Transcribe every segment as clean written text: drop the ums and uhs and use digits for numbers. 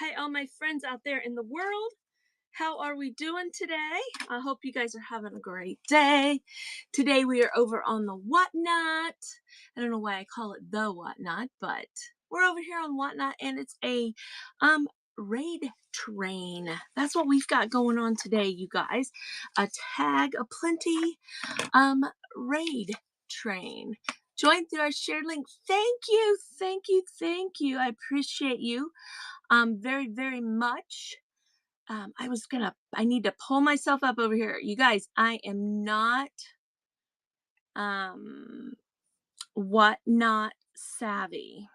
Hi, all my friends out there in the world. How are we doing today? I hope you guys are having a great day. Today we are over on the Whatnot. I don't know why I call it the Whatnot, but we're over here on Whatnot and it's a um raid train. That's what we've got going on today, you guys. A tag aplenty raid train. Join through our shared link. Thank you, thank you, thank you. I appreciate you very, very much. I need to pull myself up over here. You guys, I am not, um, Whatnot savvy.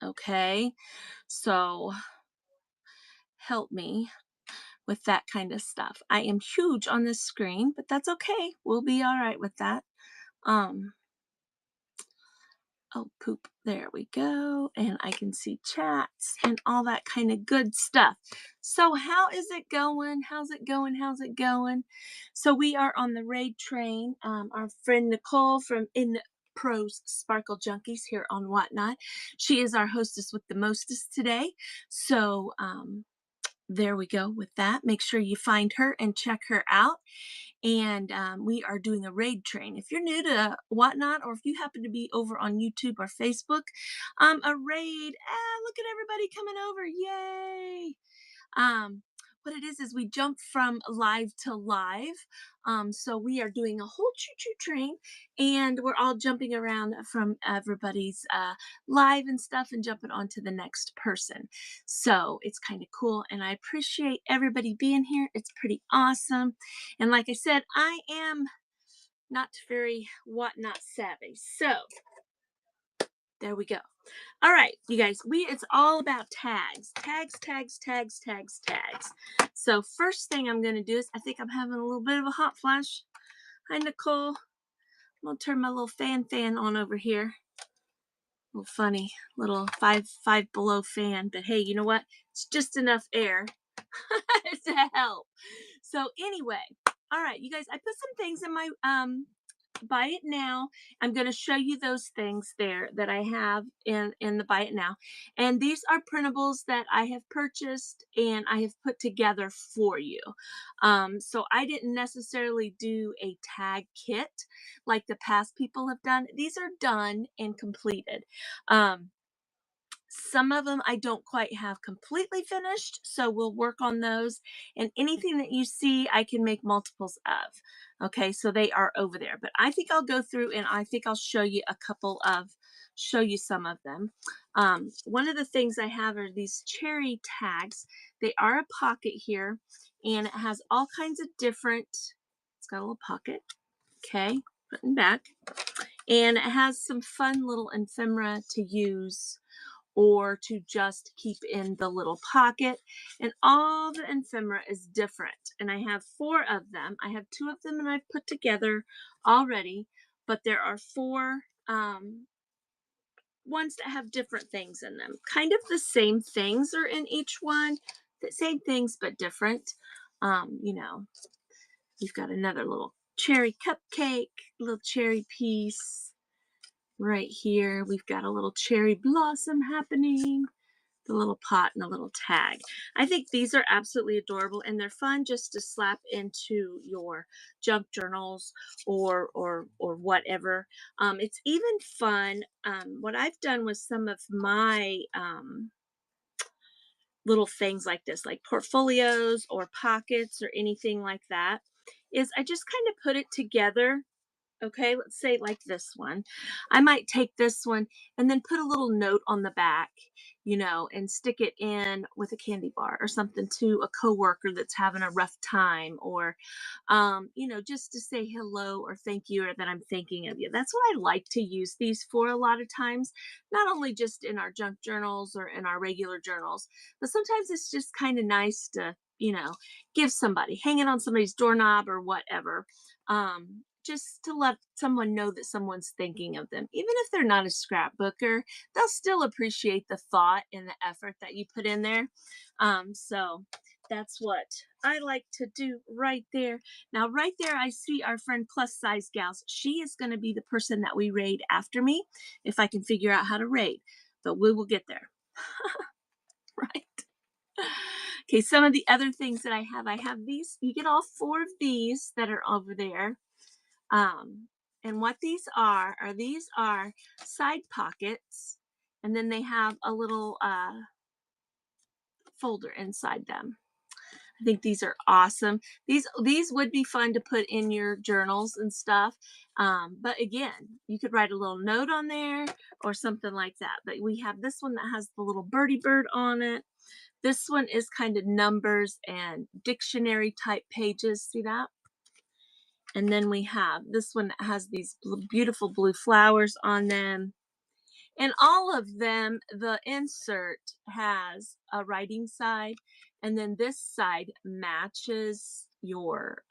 Okay. So help me with that kind of stuff. I am huge on this screen, but that's okay. We'll be all right with that. Um, Oh, poop. There we go. And I can see chats and all that kind of good stuff. So, how is it going? How's it going? How's it going? So, we are on the raid train. Our friend Nicole from In Pros Sparkle Junkies here on Whatnot. She is our hostess with the mostest today. So, there we go with that. Make sure you find her and check her out. And we are doing a raid train. If you're new to Whatnot, or if you happen to be over on YouTube or Facebook, a raid. Look at everybody coming over! Yay! Um, what it is we jump from live to live. So we are doing a whole choo-choo train, and we're all jumping around from everybody's live and stuff, and jumping onto the next person. So it's kind of cool, and I appreciate everybody being here. It's pretty awesome. And like I said, I am not very Whatnot savvy. So there we go. All right, you guys, it's all about tags. Tags, tags, tags, tags, tags. So first thing I'm going to do is I think I'm having a little bit of a hot flash. Hi, Nicole. I'm going to turn my little fan on over here. A little funny, little five below fan. But hey, you know what? It's just enough air to help. So anyway, all right, you guys, I put some things in my buy it now. I'm going to show you those things there that I have in the buy it now, and these are printables that I have purchased and I have put together for you. So I didn't necessarily do a tag kit like the past people have done. These are done and completed. Some of them I don't quite have completely finished, so we'll work on those. And anything that you see, I can make multiples of. Okay, so they are over there. But I think I'll go through and I think I'll show you some of them. One of the things I have are these cherry tags. They are a pocket here, and it has all kinds of different, it's got a little pocket. Okay, putting back. And it has some fun little ephemera to use or to just keep in the little pocket. And all the ephemera is different. And I have 4 of them. I have 2 of them and I've put together already, but there are 4 ones that have different things in them. Kind of the same things are in each one, the same things but different. You know, we've got another little cherry cupcake, little cherry piece. Right here, we've got a little cherry blossom happening, the little pot and a little tag. I think these are absolutely adorable, and they're fun just to slap into your junk journals or whatever. It's even fun. What I've done with some of my little things like this, like portfolios or pockets or anything like that, is I just kind of put it together. Okay, let's say like this one. I might take this one and then put a little note on the back, and stick it in with a candy bar or something to a coworker that's having a rough time, or, just to say hello or thank you, or that I'm thinking of you. That's what I like to use these for a lot of times, not only just in our junk journals or in our regular journals, but sometimes it's just kind of nice to, give somebody, hang it on somebody's doorknob or whatever. Just to let someone know that someone's thinking of them. Even if they're not a scrapbooker, they'll still appreciate the thought and the effort that you put in there. So that's what I like to do right there. Now, right there, I see our friend Plus Size Gals. She is going to be the person that we raid after me, if I can figure out how to raid. But we will get there. Right. Okay, some of the other things that I have these. You get all 4 of these that are over there. And what these are these are side pockets, and then they have a little folder inside them. I think these are awesome. These would be fun to put in your journals and stuff. But again, you could write a little note on there or something like that. But we have this one that has the little birdie bird on it. This one is kind of numbers and dictionary type pages. See that? And then we have this one that has these beautiful blue flowers on them. And all of them, the insert has a writing side, and then this side matches your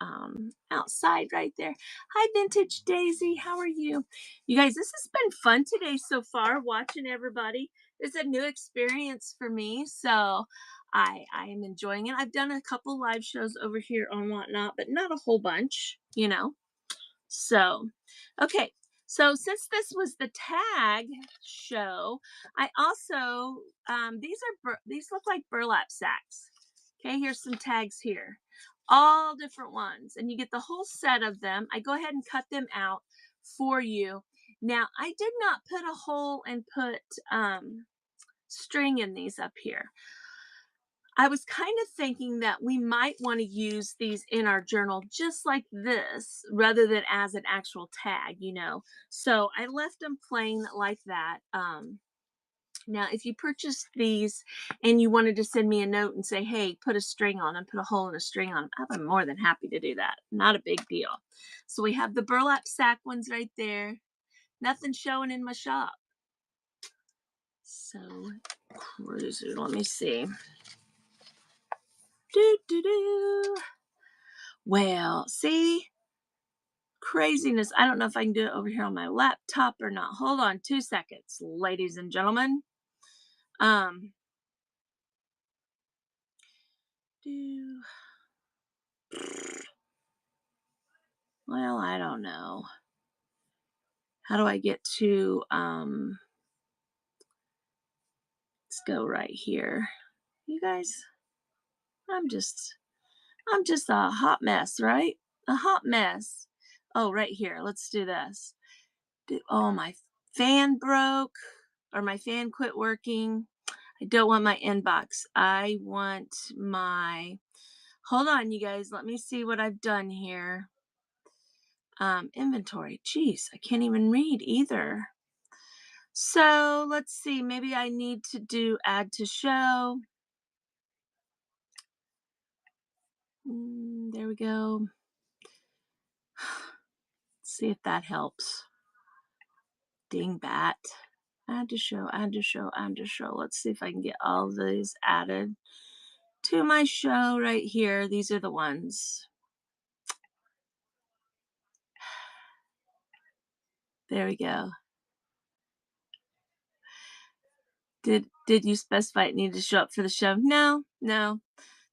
outside right there. Hi, Vintage Daisy. How are you? You guys, this has been fun today so far, watching everybody. It's a new experience for me, so I am enjoying it. I've done a couple live shows over here on Whatnot, but not a whole bunch, you know. So, okay. So since this was the tag show, I also these look like burlap sacks. Okay, here's some tags here, all different ones, and you get the whole set of them. I go ahead and cut them out for you. Now I did not put a hole and put string in these up here. I was kind of thinking that we might want to use these in our journal just like this rather than as an actual tag, you know. So I left them plain like that. Now, if you purchased these and you wanted to send me a note and say, hey, put a string on them, put a hole in a string on them, I'm more than happy to do that. Not a big deal. So we have the burlap sack ones right there. Nothing showing in my shop. So, cruiser, let me see. Well, see, craziness. I don't know if I can do it over here on my laptop or not. Hold on 2 seconds, ladies and gentlemen. Well, I don't know. How do I get to, let's go right here. You guys, I'm just a hot mess, right? A hot mess. Oh, right here. Let's do this. Oh, my fan broke, or my fan quit working. I don't want my inbox. I want my, hold on, you guys. Let me see what I've done here. Inventory. Jeez, I can't even read either. So let's see. Maybe I need to do add to show. There we go. Let's see if that helps. Dingbat. Add to show, add to show, add to show. Let's see if I can get all of these added to my show right here. These are the ones. There we go. Did you specify it needed to show up for the show? No.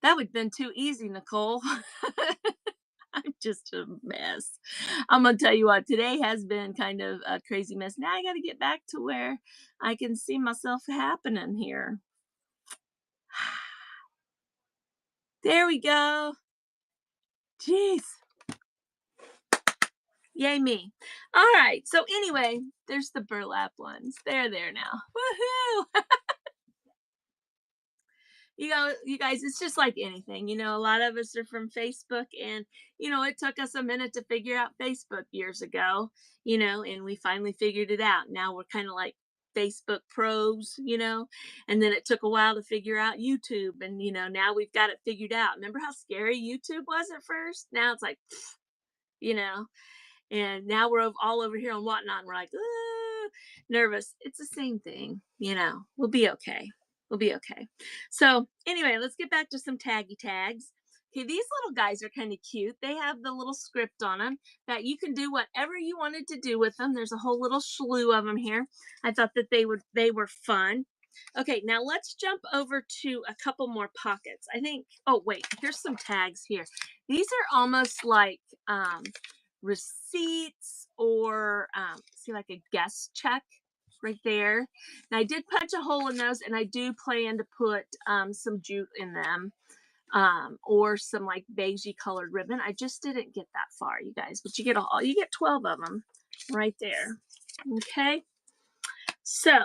That would have been too easy, Nicole. I'm just a mess. I'm gonna tell you what, today has been kind of a crazy mess. Now I gotta get back to where I can see myself happening here. There we go. Jeez. Yay me. All right. So anyway, there's the burlap ones. They're there now. Woohoo! You guys, it's just like anything. A lot of us are from Facebook, and it took us a minute to figure out Facebook years ago, and we finally figured it out. Now we're kind of like Facebook pros, and then it took a while to figure out YouTube, and now we've got it figured out. Remember how scary YouTube was at first? Now it's like, you know, and now we're all over here on Whatnot, and we're like, nervous. It's the same thing, we'll be okay. We'll be okay. So anyway, let's get back to some taggy tags. Okay, these little guys are kind of cute. They have the little script on them that you can do whatever you wanted to do with them. There's a whole little slew of them here. I thought that they were fun. Okay, now let's jump over to a couple more pockets. I think, oh wait, here's some tags here. These are almost like receipts or see, like a guest check right there. And I did punch a hole in those, and I do plan to put some jute in them. or some like beigey colored ribbon. I just didn't get that far, you guys, but you get 12 of them right there. Okay. So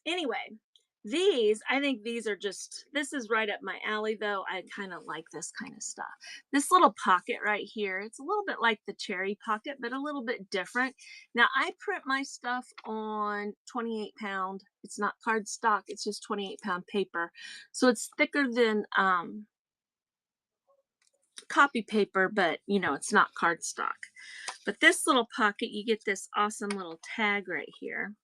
anyway, I think these are just, this is right up my alley though. I kind of like this kind of stuff. This little pocket right here, it's a little bit like the cherry pocket, but a little bit different. Now I print my stuff on 28-pound. It's not cardstock, it's just 28-pound paper. So it's thicker than copy paper, but you know, it's not cardstock. But this little pocket, you get this awesome little tag right here.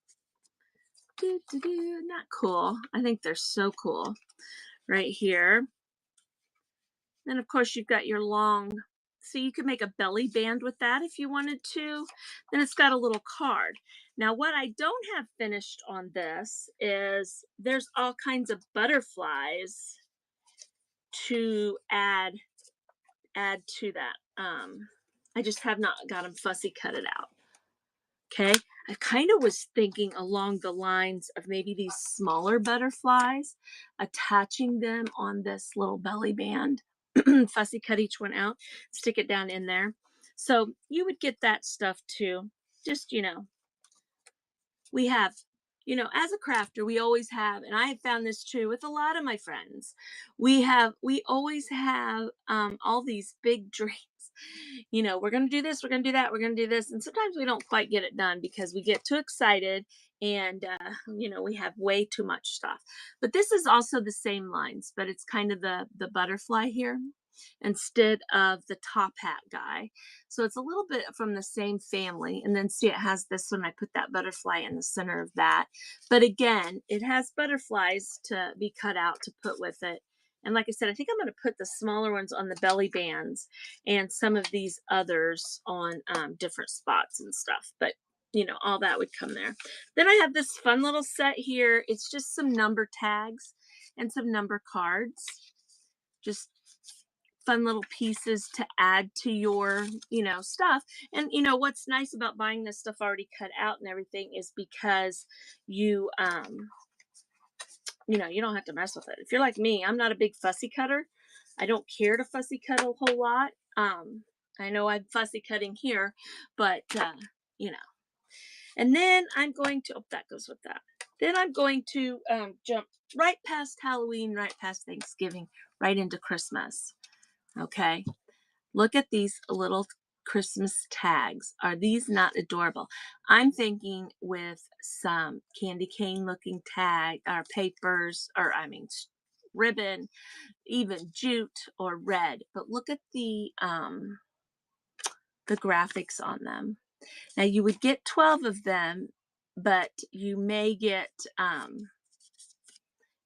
Not cool. I think they're so cool right here. Then of course you've got your long, so you could make a belly band with that if you wanted to. Then it's got a little card. Now what I don't have finished on this is there's all kinds of butterflies to add to that. I just have not got them fussy cut it out. Okay, I kind of was thinking along the lines of maybe these smaller butterflies, attaching them on this little belly band, fussy cut each one out, stick it down in there. So you would get that stuff too. Just, you know, we have, you know, as a crafter, we always have, and I have found this true with a lot of my friends, we always have all these big dreams. You know, we're going to do this, we're going to do that, we're going to do this. And sometimes we don't quite get it done because we get too excited and, you know, we have way too much stuff. But this is also the same lines, but it's kind of the butterfly here instead of the top hat guy. So it's a little bit from the same family. And then see, it has this one. I put that butterfly in the center of that. But again, it has butterflies to be cut out to put with it. And like I said, I think I'm going to put the smaller ones on the belly bands and some of these others on different spots and stuff. But, you know, all that would come there. Then I have this fun little set here. It's just some number tags and some number cards. Just fun little pieces to add to your, you know, stuff. And, you know, what's nice about buying this stuff already cut out and everything is because you, you know, you don't have to mess with it. If you're like me, I'm not a big fussy cutter. I don't care to fussy cut a whole lot. I know I'm fussy cutting here, but, you know, and then I'm going to, oh, that goes with that. Then I'm going to jump right past Halloween, right past Thanksgiving, right into Christmas. Okay. Look at these little Christmas tags. Are these not adorable? I'm thinking with some candy cane looking tag or papers, or I mean ribbon, even jute or red. But look at the graphics on them. Now you would get 12 of them, but you may get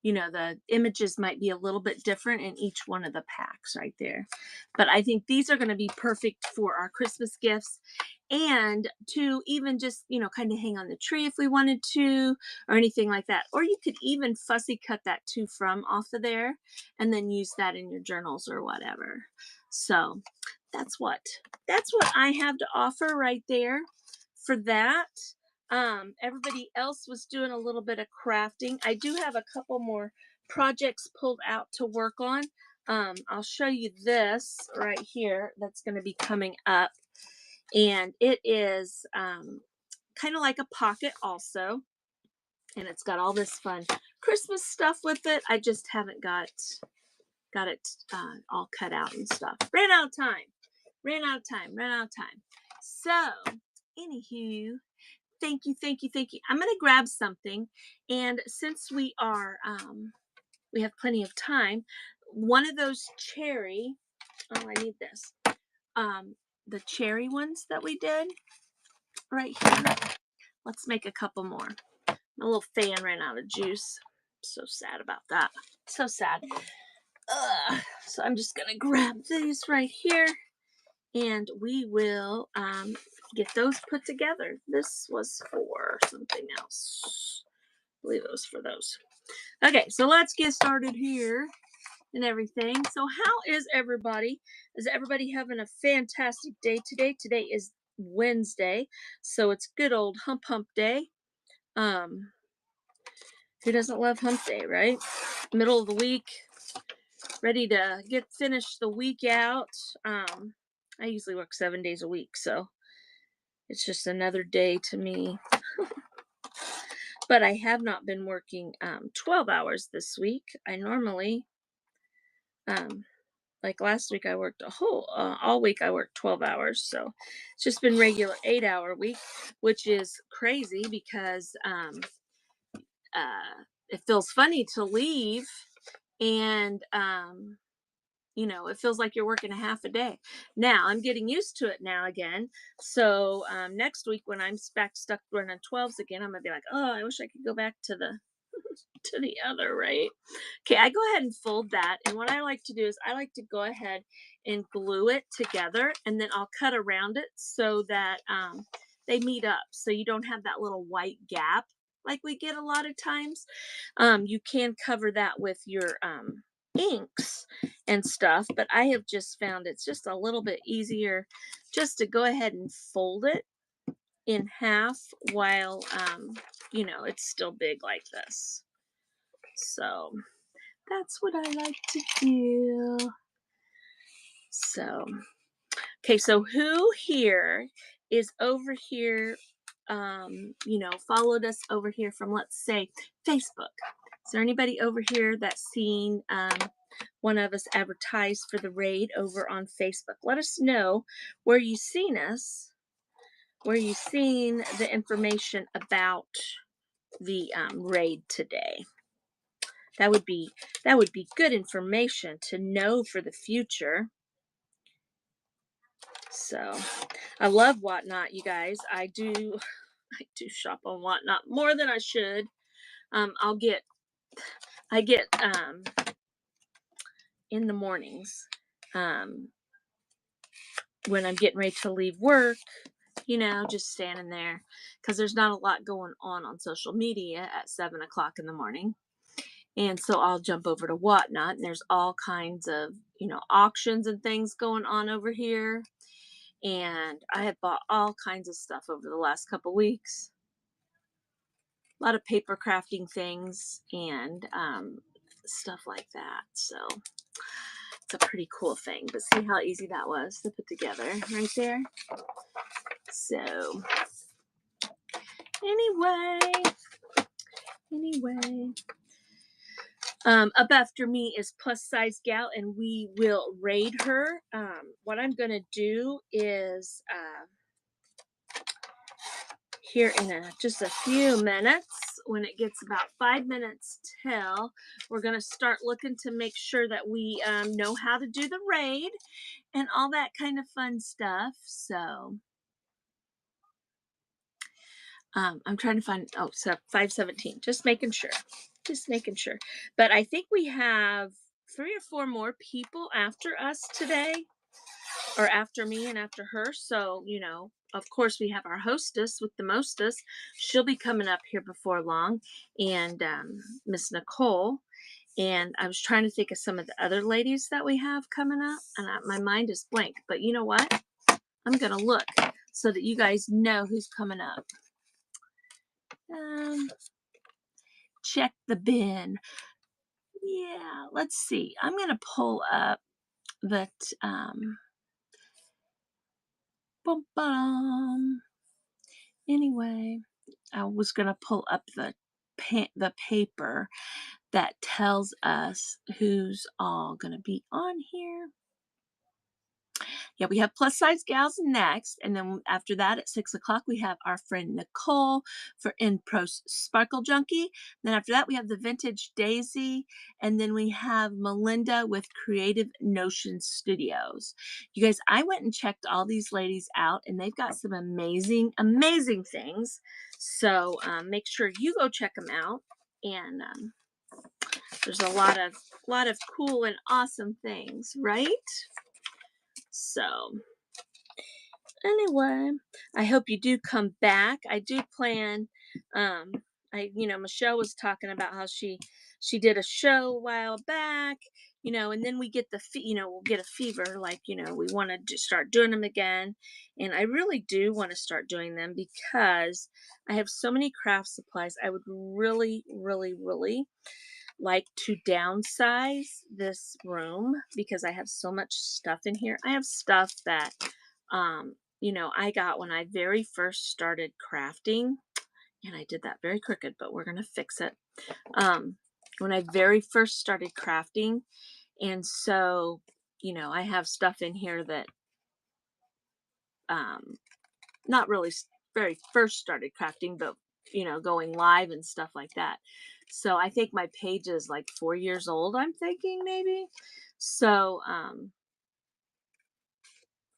you know, the images might be a little bit different in each one of the packs right there. But I think these are going to be perfect for our Christmas gifts and to even just, you know, kind of hang on the tree if we wanted to or anything like that. Or you could even fussy cut that to from off of there and then use that in your journals or whatever. So that's what I have to offer right there for that. Everybody else was doing a little bit of crafting. I do have a couple more projects pulled out to work on. I'll show you this right here that's going to be coming up. And it is kind of like a pocket also. And it's got all this fun Christmas stuff with it. I just haven't got it all cut out and stuff. Ran out of time. So, anywho, thank you. I'm going to grab something. And since we are, we have plenty of time, one of those cherry, oh, I need this, the cherry ones that we did right here. Let's make a couple more. My little fan ran out of juice. So sad about that. So sad. So I'm just going to grab these right here. And we will get those put together. This was for something else. I believe it was for those. Okay, so let's get started here and everything. So how is everybody? Is everybody having a fantastic day today? Today is Wednesday, so it's good old hump day. Who doesn't love hump day, right? Middle of the week. ready to finish the week out. I usually work 7 days a week, so it's just another day to me. But I have not been working 12 hours this week. I normally, um, like last week, I worked all week. I worked 12 hours, so it's just been regular 8-hour week, which is crazy because it feels funny to leave, and it feels like you're working a half a day. Now I'm getting used to it now again. So next week when I'm back stuck running 12s again, I'm gonna be like, oh, I wish I could go back to the to the other, right? Okay, I go ahead and fold that. And what I like to do is I like to go ahead and glue it together, and then I'll cut around it so that they meet up. So you don't have that little white gap like we get a lot of times. You can cover that with your inks and stuff, but I have just found it's just a little bit easier just to go ahead and fold it in half while it's still big like this. So that's what I like to do. So, okay, so who here is over here, followed us over here from, let's say, Facebook? Is there anybody over here that's seen one of us advertise for the raid over on Facebook? Let us know where you seen us, where you seen the information about the raid today. That would be good information to know for the future. So I love Whatnot, you guys. I do shop on Whatnot more than I should. I get in the mornings, when I'm getting ready to leave work, just standing there, because there's not a lot going on social media at 7 o'clock in the morning. And so I'll jump over to Whatnot, and there's all kinds of, auctions and things going on over here. And I have bought all kinds of stuff over the last couple weeks. A lot of paper crafting things and stuff like that. So it's a pretty cool thing. But see how easy that was to put together right there. So anyway. Up after me is Plus Size Gal, and we will raid her. What I'm gonna do is here in just a few minutes, when it gets about 5 minutes till, we're gonna start looking to make sure that we know how to do the raid and all that kind of fun stuff. So I'm trying to find, so 5:17, just making sure. But I think we have 3 or 4 more people after us today, or after me and after her. So, of course, we have our hostess with the mostest. She'll be coming up here before long, and Miss Nicole. And I was trying to think of some of the other ladies that we have coming up, and my mind is blank. But you know what? I'm going to look so that you guys know who's coming up. Check the bin. Yeah, let's see. I'm going to pull up that. Anyway, I was going to pull up the paper that tells us who's all going to be on here. Yeah, we have Plus Size Gals next, and then after that at 6 o'clock we have our friend Nicole for Pro Sparkle Junkie. Then after that we have the Vintage Daisy, and then we have Melinda with Creative Notion Studios. You guys, I went and checked all these ladies out, and they've got some amazing things. So make sure you go check them out, and there's a lot of cool and awesome things, right? So anyway, I hope you do come back. I do plan, Michelle was talking about how she did a show a while back, and then we get we'll get a fever, like, we want to start doing them again. And I really do want to start doing them because I have so many craft supplies. I would really, really, really like to downsize this room because I have so much stuff in here. I have stuff that, I got when I very first started crafting, and I did that very crooked, but we're gonna fix it. Um, when I very first started crafting, and so, I have stuff in here that, um, not really very first started crafting, but going live and stuff like that. So I think my page is like 4 years old, I'm thinking maybe. So I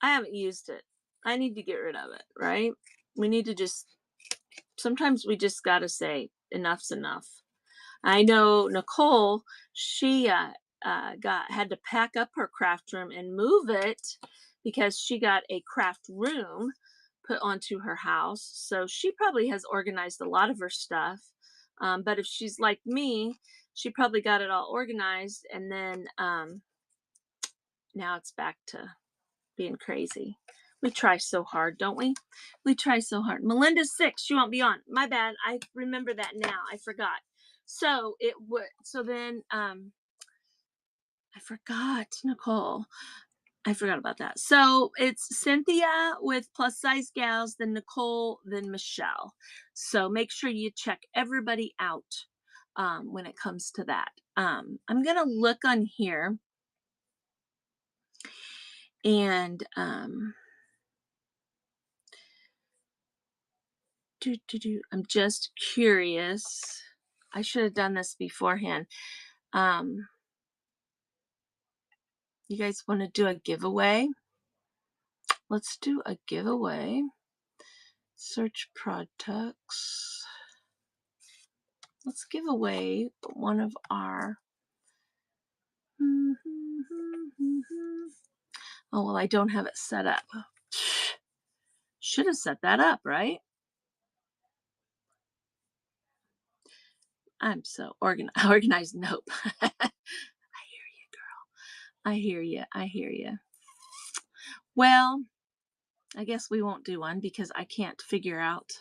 haven't used it. I need to get rid of it, right? We need to just, sometimes we just got to say enough's enough. I know Nicole, she had to pack up her craft room and move it because she got a craft room put onto her house. So she probably has organized a lot of her stuff. But if she's like me, she probably got it all organized, and then now it's back to being crazy. We try so hard, don't we? We try so hard. Melinda's sick. She won't be on. My bad. I remember that now. I forgot. So it would. So then, I forgot, Nicole. I forgot about that. So it's Cynthia with Plus Size Gals, then Nicole, then Michelle. So make sure you check everybody out when it comes to that. I'm gonna look on here, and I'm just curious. I should have done this beforehand. You guys want to do a giveaway? Let's do a giveaway. Search products. Let's give away one of our. Oh, well, I don't have it set up. Should have set that up, right? I'm so organized. Nope. I hear you, girl. I hear you. I hear you. Well, I guess we won't do one because I can't figure out.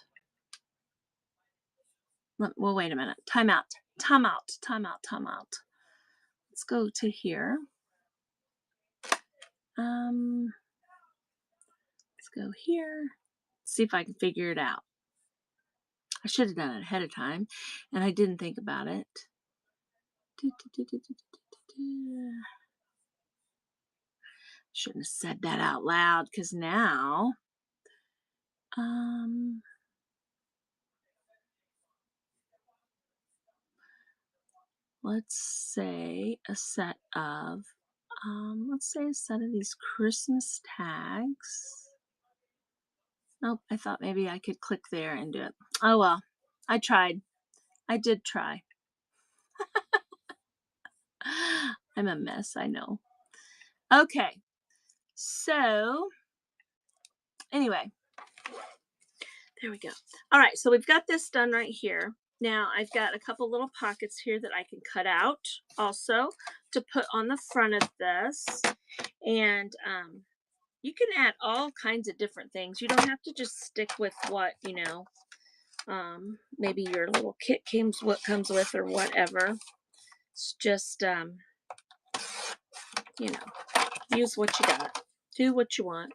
Well, wait a minute. Time out. Time out. Time out. Time out. Let's go to here. Let's go here. See if I can figure it out. I should have done it ahead of time, and I didn't think about it. Shouldn't have said that out loud, because now, let's say a set of, these Christmas tags. Nope, I thought maybe I could click there and do it. Oh well, I tried. I did try. I'm a mess, I know. Okay, so anyway, there we go. All right, so we've got this done right here. Now I've got a couple little pockets here that I can cut out also to put on the front of this. And you can add all kinds of different things. You don't have to just stick with what, maybe your little kit comes with or whatever. It's just, use what you got. Do what you want,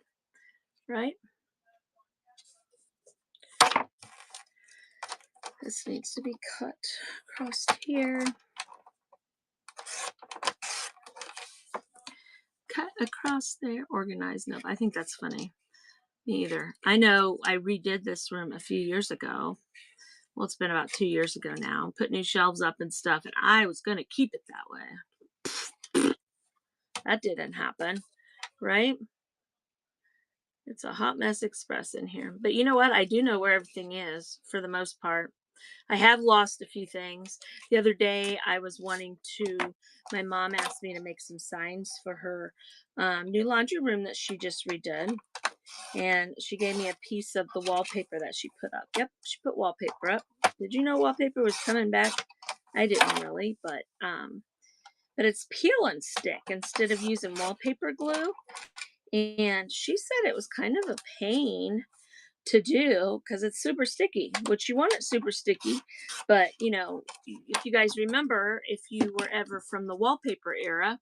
right? This needs to be cut across here. Cut across there, organized. No, I think that's funny. Me either. I know I redid this room a few years ago. Well, it's been about 2 years ago now. Put new shelves up and stuff, and I was going to keep it that way. That didn't happen, right? It's a hot mess express in here. But you know what? I do know where everything is for the most part. I have lost a few things. The other day, I was wanting to, my mom asked me to make some signs for her new laundry room that she just redid. And she gave me a piece of the wallpaper that she put up. Yep, she put wallpaper up. Did you know wallpaper was coming back? I didn't really, but it's peel and stick instead of using wallpaper glue. And she said it was kind of a pain to do because it's super sticky, which you want it super sticky. But, you know, if you guys remember, if you were ever from the wallpaper era,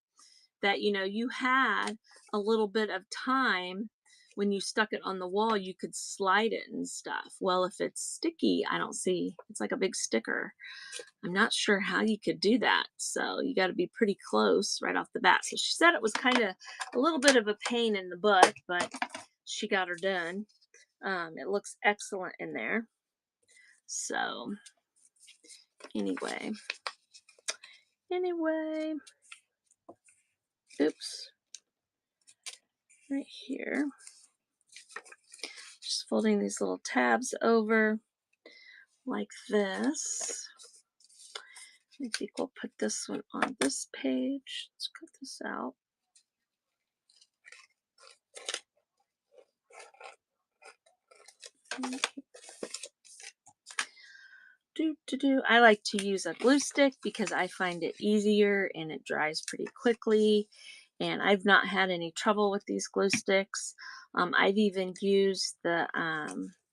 that, you know, you had a little bit of time when you stuck it on the wall, you could slide it and stuff. Well, if it's sticky, I don't see, it's like a big sticker. I'm not sure how you could do that. So you got to be pretty close right off the bat. So she said it was kind of a little bit of a pain in the butt, but she got her done. It looks excellent in there. So anyway, oops, right here. Just folding these little tabs over like this. I think we'll put this one on this page. Let's cut this out. I like to use a glue stick because I find it easier and it dries pretty quickly. And I've not had any trouble with these glue sticks. I've even used the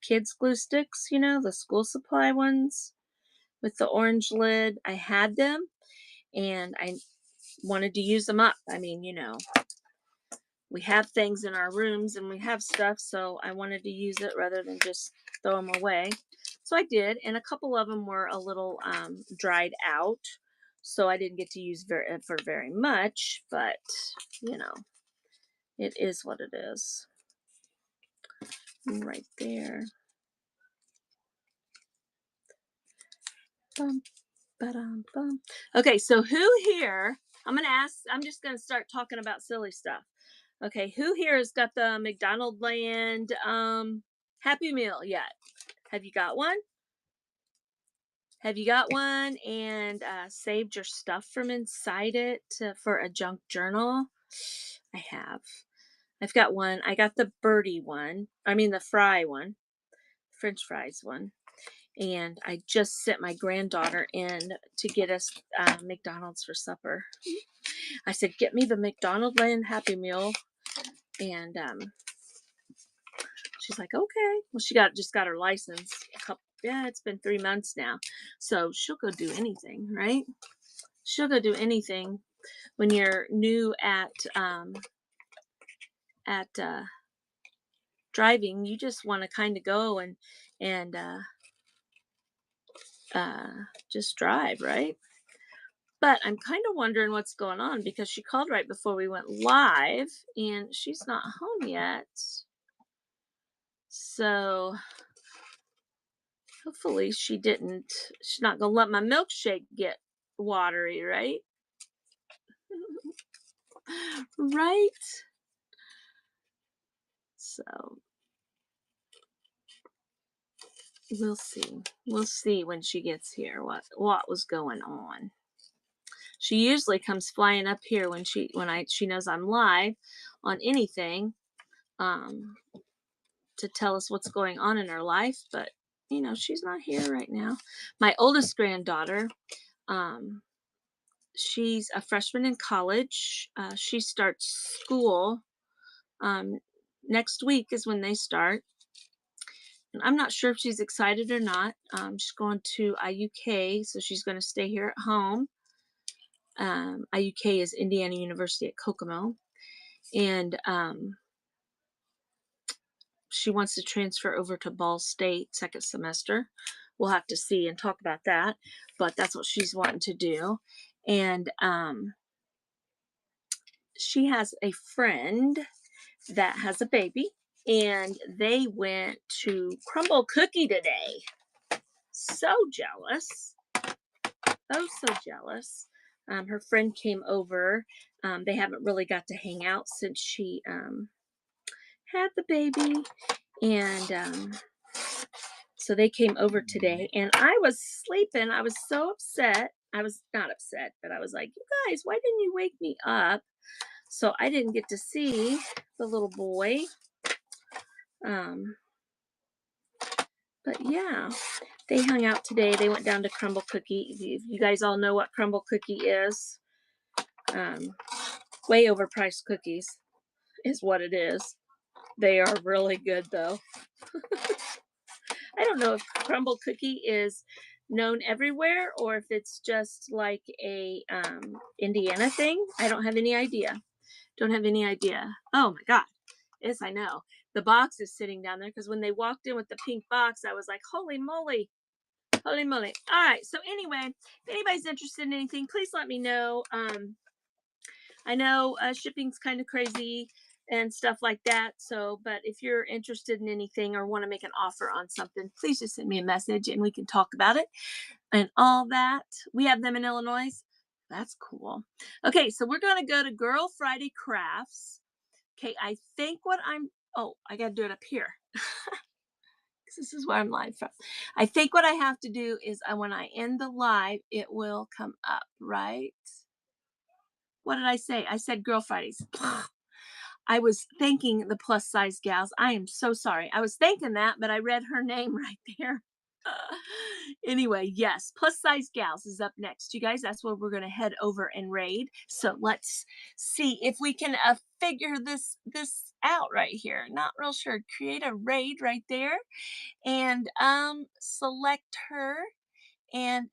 kids glue sticks, you know, the school supply ones with the orange lid. I had them and I wanted to use them up. I mean, you know, we have things in our rooms and we have stuff, so I wanted to use it rather than just throw them away. So I did, and a couple of them were a little dried out, so I didn't get to use for very much, but you know, it is what it is. Right there. Bum, ba-dum, bum. Okay, so who here, I'm just gonna start talking about silly stuff. Okay, who here has got the McDonald Land Happy Meal yet? Have you got one? Have you got one and saved your stuff from inside it for a junk journal? I have. I've got one. I got the birdie one. I mean the fry one, French fries one. And I just sent my granddaughter in to get us McDonald's for supper. I said, "Get me the McDonald Land Happy Meal," and she's like, "Okay." Well, she just got her license a couple. Yeah, it's been 3 months now, so she'll go do anything, right? She'll go do anything when you're new at driving. You just want to kind of go and just drive, right? But I'm kind of wondering what's going on because she called right before we went live and she's not home yet. So hopefully she's not gonna let my milkshake get watery, right? Right? So we'll see. We'll see when she gets here what was going on. She usually comes flying up here when she knows I'm live on anything, um, to tell us what's going on in her life, but you know, she's not here right now. My oldest granddaughter, she's a freshman in college. She starts school next week is when they start. And I'm not sure if she's excited or not. She's going to IUK, so she's going to stay here at home. IUK is Indiana University at Kokomo, and she wants to transfer over to Ball State second semester. We'll have to see and talk about that, but that's what she's wanting to do. And she has a friend that has a baby, and they went to Crumble Cookie today. So jealous. Oh, so jealous. Her friend came over. They haven't really got to hang out since she had the baby, and so they came over today, and I was sleeping. I was so upset. I was not upset, but I was like, "You guys, why didn't you wake me up?" So I didn't get to see the little boy. But yeah, they hung out today. They went down to Crumble Cookie. You guys all know what Crumble Cookie is. Way overpriced cookies is what it is. They are really good though. I don't know if crumble cookie is known everywhere or if it's just like a Indiana thing. I don't have any idea. Don't have any idea. Oh my god. Yes, I know. The box is sitting down there because when they walked in with the pink box, I was like, holy moly. Holy moly. All right. So anyway, if anybody's interested in anything, please let me know. I know shipping's kind of crazy and stuff like that. So, but if you're interested in anything or want to make an offer on something, please just send me a message and we can talk about it and all that. We have them in Illinois. That's cool. Okay, so we're going to go to Girl Friday Crafts. Okay, I think what I'm, oh, I got to do it up here. 'Cause this is where I'm live from. I think what I have to do is when I end the live, it will come up, right? What did I say? I said Girl Fridays. I was thanking the plus size gals. I am so sorry. I was thinking that, but I read her name right there. Anyway, yes, plus size gals is up next. You guys, that's where we're going to head over and raid. So let's see if we can figure this out right here. Not real sure. Create a raid right there and select her and raid.